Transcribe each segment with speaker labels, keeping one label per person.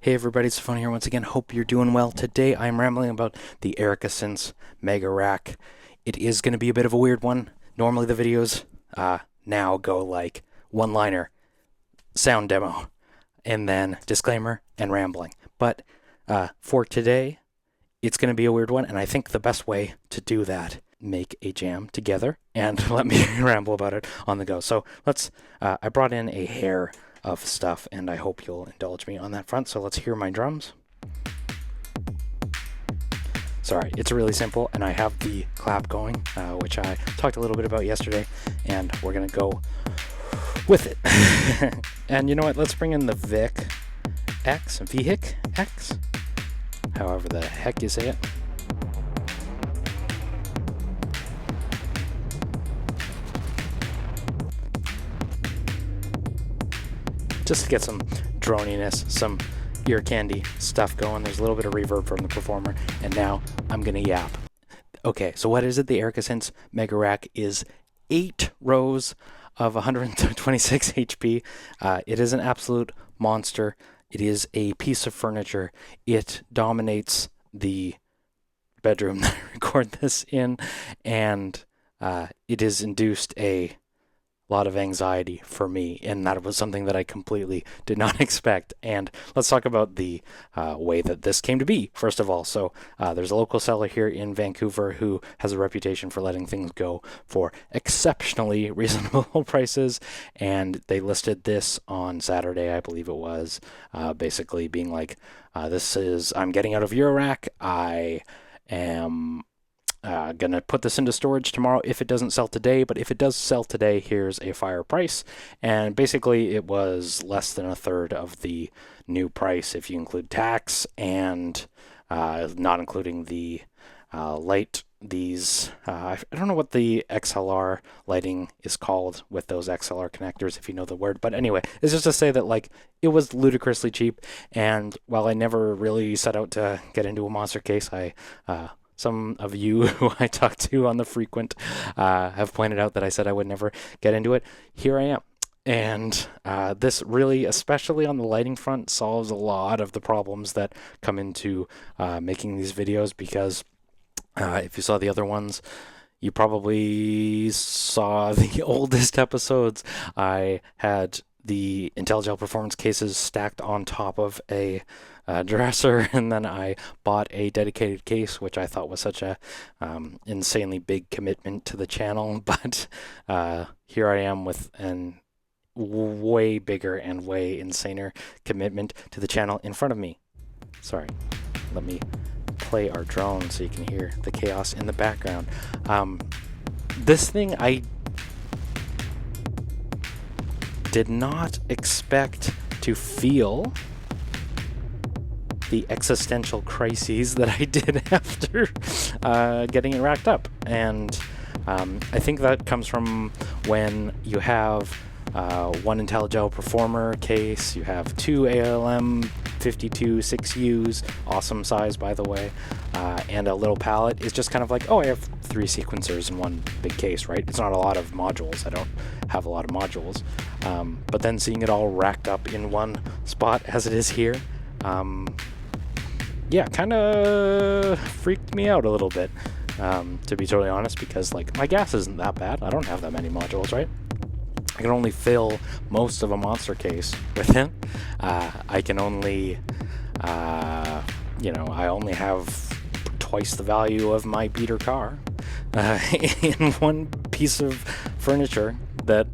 Speaker 1: Hey everybody, it's Tafony here once again. Hope you're doing well. Today I'm rambling about the Synths Megarack. It is going to be a bit of a weird one. Normally the videos now go like one-liner, sound demo, and then disclaimer and rambling. But for today, it's going to be a weird one, and I think the best way to do that, make a jam together and let me ramble about it on the go. So I brought in a hair of stuff, and I hope you'll indulge me on that front. So let's hear my drums. Sorry, it's really simple, and I have the clap going, which I talked a little bit about yesterday, and we're gonna go with it. And you know what? Let's bring in the Vic X, however the heck you say it. Just to get some droniness, some ear candy stuff going. There's a little bit of reverb from the performer, and now I'm gonna yap. Okay, so what is it? The Synths Megarack is 8 rows of 126 HP. It is an absolute monster. It is a piece of furniture. It dominates the bedroom that I record this in, and it has induced a lot of anxiety for me, and that was something that I completely did not expect. And let's talk about the way that this came to be, first of all. So there's a local seller here in Vancouver who has a reputation for letting things go for exceptionally reasonable prices, and they listed this on Saturday, I believe it was, basically being like, I'm getting out of Eurorack, I am gonna put this into storage tomorrow if it doesn't sell today, but if it does sell today, here's a fire price. And basically it was less than a third of the new price if you include tax, and not including the light. I don't know what the XLR lighting is called with those XLR connectors, if you know the word, but anyway, it's just to say that like it was ludicrously cheap. And while I never really set out to get into a monster case, some of you who I talk to on the frequent have pointed out that I said I would never get into it. Here I am. And this really, especially on the lighting front, solves a lot of the problems that come into making these videos, because if you saw the other ones, you probably saw the oldest episodes. I had the IntelliGel performance cases stacked on top of a dresser, and then I bought a dedicated case, which I thought was such a insanely big commitment to the channel. But here I am with an way bigger and way insaner commitment to the channel in front of me. Sorry, let me play our drone so you can hear the chaos in the background. This thing I did not expect to feel the existential crises that I did after getting it racked up. And I think that comes from when you have one IntelliGel performer case, you have 2 ALM 52 6Us, awesome size by the way, and a little palette. Is just kind of like, oh, I have 3 sequencers in one big case, right? It's not a lot of modules. I don't have a lot of modules. But then seeing it all racked up in one spot as it is here, yeah, kind of freaked me out a little bit, to be totally honest, because like my gas isn't that bad. I don't have that many modules, right? I can only fill most of a monster case with it. I can only, I only have twice the value of my beater car in one piece of furniture that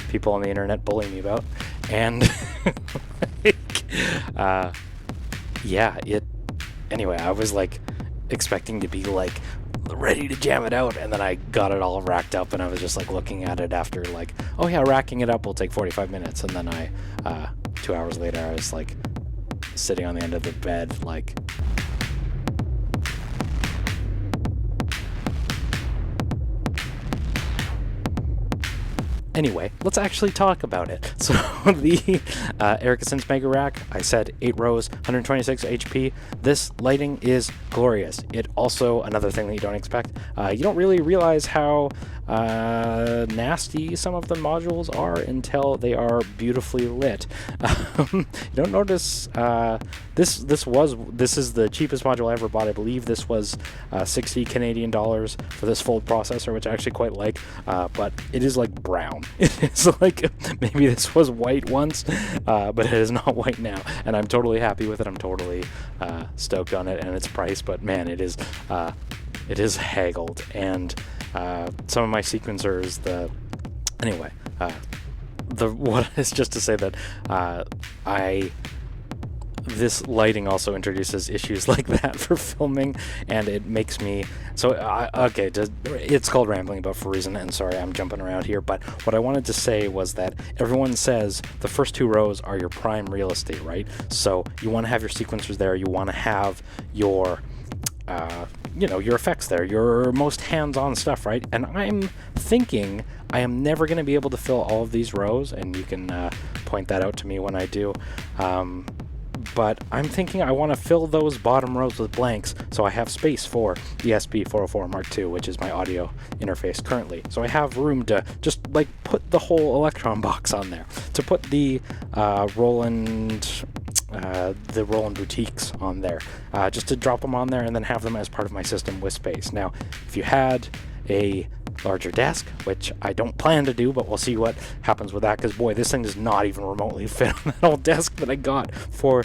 Speaker 1: people on the internet bully me about. And anyway, I was like expecting to be like ready to jam it out, and then I got it all racked up, and I was just like looking at it after like, oh yeah, racking it up will take 45 minutes, and then 2 hours later I was like sitting on the end of the bed like, Anyway, let's actually talk about it. So the Erica Synths Megarack, I said 8 rows, 126 HP. This lighting is glorious. It also, another thing that you don't expect, you don't really realize how nasty some of the modules are until they are beautifully lit. You don't notice, this is the cheapest module I ever bought. I believe this was 60 Canadian dollars for this full processor, which I actually quite like, but it is like brown. It's like, maybe this was white once, but it is not white now, and I'm totally happy with it. I'm totally stoked on it and its price, but man, it is haggled. And some of my sequencers, what is just to say that this lighting also introduces issues like that for filming, and it makes me it's called rambling about for a reason, and sorry I'm jumping around here, but what I wanted to say was that everyone says the first 2 rows are your prime real estate, right? So you want to have your sequencers there, you want to have your your effects there, your most hands-on stuff, right? And I'm thinking I am never going to be able to fill all of these rows, and you can point that out to me when I do. But I'm thinking I want to fill those bottom rows with blanks, so I have space for the SB404 Mark II, which is my audio interface currently. So I have room to just like put the whole Electron box on there, to put the Roland boutiques on there, just to drop them on there and then have them as part of my system with space. Now, if you had a larger desk, which I don't plan to do, but we'll see what happens with that, because boy, this thing does not even remotely fit on that old desk that I got for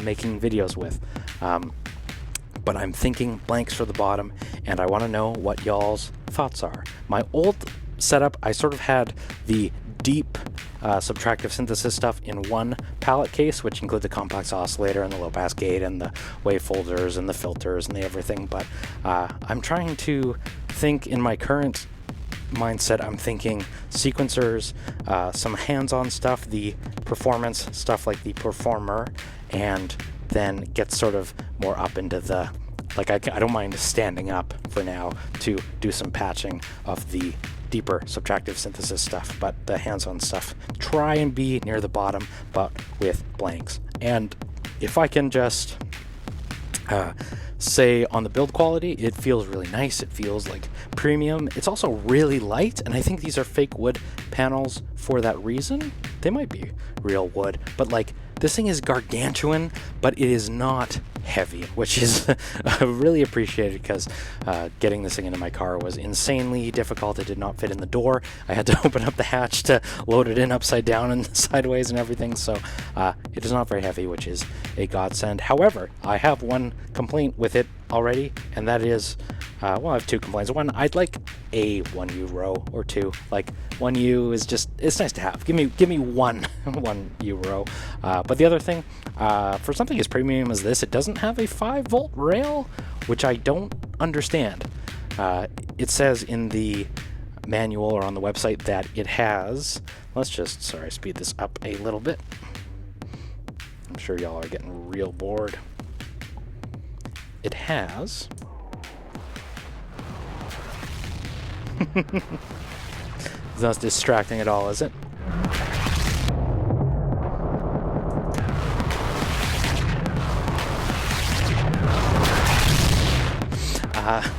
Speaker 1: making videos with. But I'm thinking blanks for the bottom, and I want to know what y'all's thoughts are. My old setup, I sort of had the deep subtractive synthesis stuff in one palette case, which includes the complex oscillator and the low pass gate and the wave folders and the filters and the everything. But I'm trying to think in my current mindset. I'm thinking sequencers, some hands-on stuff, the performance stuff like the Performer, and then get sort of more up into the, like, I don't mind standing up for now to do some patching of the deeper subtractive synthesis stuff, but the hands-on stuff, try and be near the bottom, but with blanks. And if I can just say on the build quality, it feels really nice. It feels like premium. It's also really light, and I think these are fake wood panels for that reason. They might be real wood, but like, this thing is gargantuan, but it is not heavy, which is really appreciated, because getting this thing into my car was insanely difficult. It did not fit in the door. I had to open up the hatch to load it in upside down and sideways and everything, so it is not very heavy, which is a godsend. However, I have one complaint with it already, and that is, well, I have 2 complaints. One, I'd like a 1U row or 2. Like, 1U is just, it's nice to have. Give me one 1U row. But the other thing, for something as premium as this, it doesn't have a 5-volt rail, which I don't understand. It says in the manual or on the website that it has, let's just, speed this up a little bit. I'm sure y'all are getting real bored. It has it's not distracting at all, is it?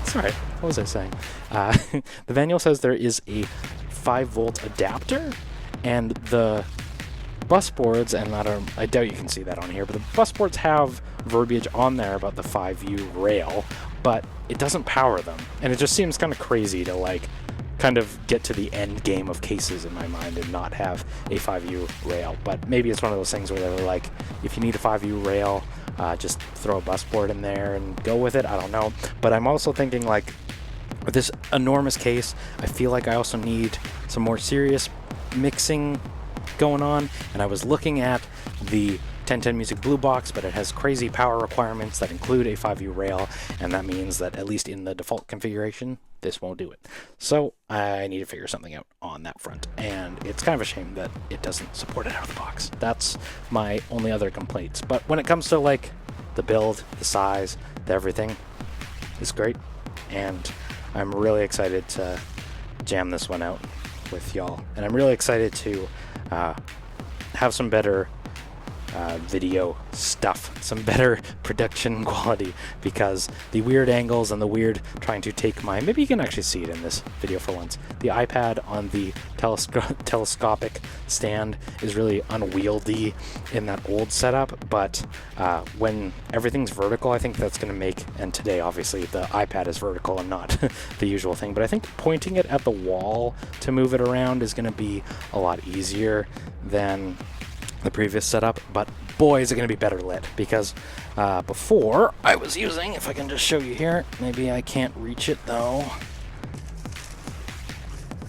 Speaker 1: Sorry, what was I saying? The manual says there is a 5-volt adapter, and the bus boards, and I doubt you can see that on here, but the bus boards have verbiage on there about the 5U rail, but it doesn't power them, and it just seems kind of crazy to like kind of get to the end game of cases in my mind and not have a 5U rail. But maybe it's one of those things where they're like, if you need a 5U rail, just throw a bus board in there and go with it. I don't know, but I'm also thinking, like, with this enormous case, I feel like I also need some more serious mixing going on, and I was looking at the 1010 Music Blue Box, but it has crazy power requirements that include a 5U rail, and that means that at least in the default configuration, this won't do it. So I need to figure something out on that front, and it's kind of a shame that it doesn't support it out of the box. That's my only other complaints. But when it comes to like the build, the size, the everything, it's great, and I'm really excited to jam this one out with y'all, and I'm really excited to have some better video stuff, some better production quality, because the weird angles and the weird trying to take my, maybe you can actually see it in this video for once, the iPad on the telescopic stand is really unwieldy in that old setup, but when everything's vertical, I think that's going to make, and today obviously the iPad is vertical and not the usual thing, but I think pointing it at the wall to move it around is going to be a lot easier than the previous setup, but boy is it going to be better lit, because before I was using, if I can just show you here, maybe I can't reach it though.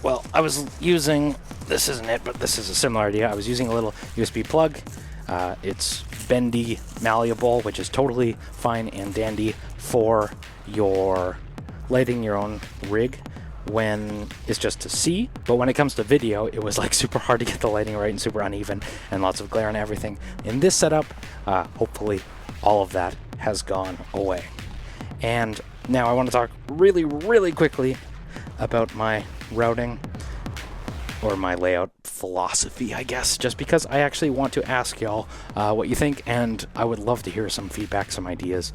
Speaker 1: Well, I was using, this isn't it, but this is a similar idea. I was using a little USB plug. It's bendy, malleable, which is totally fine and dandy for your lighting your own rig when it's just to see, but when it comes to video, it was like super hard to get the lighting right and super uneven and lots of glare and everything. In this setup, hopefully all of that has gone away. And now I want to talk really, really quickly about my routing, or my layout philosophy, I guess, just because I actually want to ask y'all what you think, and I would love to hear some feedback, some ideas.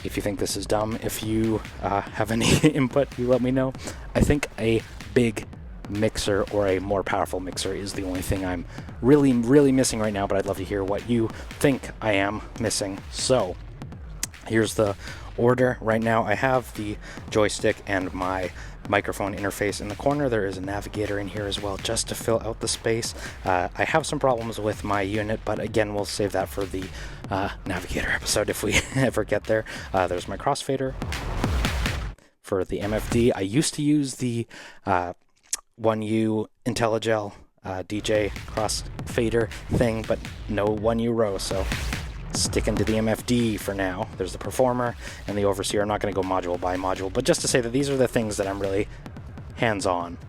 Speaker 1: If you think this is dumb, if you have any input, you let me know. I think a big mixer or a more powerful mixer is the only thing I'm really, really missing right now, but I'd love to hear what you think I am missing. So here's the order. Right now I have the joystick and my microphone interface in the corner. There is a navigator in here as well, just to fill out the space. I have some problems with my unit, but again, we'll save that for the navigator episode if we ever get there. There's my crossfader for the MFD. I used to use the 1U IntelliGel DJ crossfader thing, but no 1U row, so sticking to the MFD for now. There's the Performer and the Overseer. I'm not going to go module by module, but just to say that these are the things that I'm really hands-on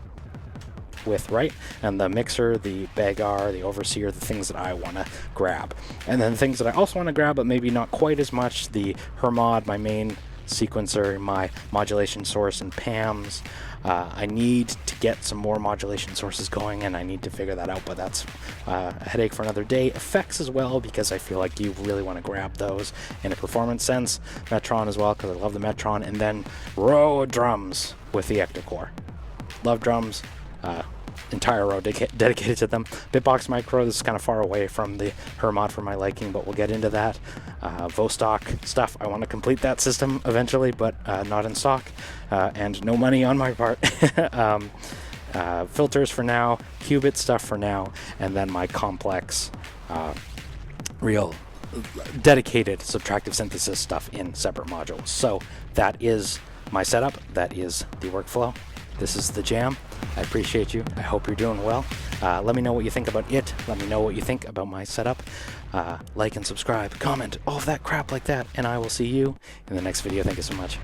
Speaker 1: with, right? And the mixer, the Bagar, the Overseer, the things that I want to grab. And then things that I also want to grab, but maybe not quite as much, the Hermod, my main sequencer, my modulation source, and PAMs. I need to get some more modulation sources going, and I need to figure that out, but that's a headache for another day. Effects as well, because I feel like you really want to grab those in a performance sense. Metron as well, because I love the Metron. And then row of drums with the Ectocore. Love drums. Entire row dedicated to them. Bitbox Micro, this is kind of far away from the Hermod for my liking, but we'll get into that. Vostok stuff, I want to complete that system eventually, but not in stock, and no money on my part. Filters for now, qubit stuff for now, and then my complex, real dedicated subtractive synthesis stuff in separate modules. So that is my setup, that is the workflow. This is the jam. I appreciate you. I hope you're doing well. Let me know what you think about it. Let me know what you think about my setup. Like and subscribe, comment, all of that crap like that, and I will see you in the next video. Thank you so much.